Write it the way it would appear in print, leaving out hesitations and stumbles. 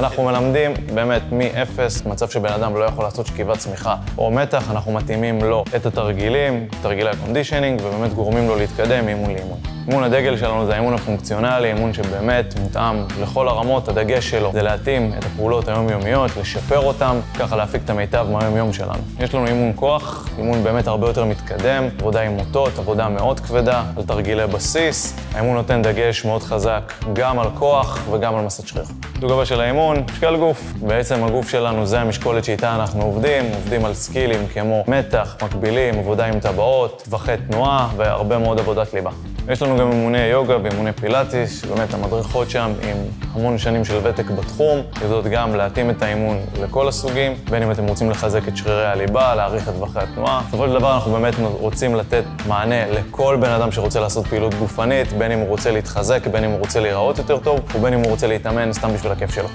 אנחנו מלמדים באמת מ-0, מצב שבן אדם לא יכול לעשות שכיבת צמיחה או מתח, אנחנו מתאימים לו את התרגילים, תרגילי הקונדישנינג, ובאמת גורמים לו להתקדם מאימון לאימון. אימון הדגל שלנו זה האימון הפונקציונלי, אימון שבאמת מותאם לכל הרמות. הדגש שלו זה להתאים את הפעולות היומיומיות, לשפר אותם, ככה להפיק את המיטב מהיום-יום שלנו. יש לנו אימון כוח, אימון באמת הרבה יותר מתקדם, עבודה עם מוטות, עבודה מאוד כבדה, על תרגילי בסיס. האימון נותן דגש מאוד חזק גם על כוח וגם על מסת שריר. דוגמה של האימון, משקל גוף. בעצם הגוף שלנו זה המשקולת שאיתה אנחנו עובדים על סקילים כמו מתח, מקבילים, עבודה עם טבעות, טווחי תנועה והרבה מאוד עבודת ליבה. יש לנו גם אימוני יוגה ואימוני פילאטיס, באמת המדריכות שם עם המון שנים של ותק בתחום, יודעות גם להתאים את האימון לכל הסוגים, בין אם אתם רוצים לחזק את שרירי הליבה, להאריך את טווחי התנועה. בסופו של דבר אנחנו באמת רוצים לתת מענה לכל בן אדם שרוצה לעשות פעילות גופנית, בין אם הוא רוצה להתחזק, בין אם הוא רוצה להיראות יותר טוב, ובין אם הוא רוצה להתאמן סתם בשביל הכיף שלו.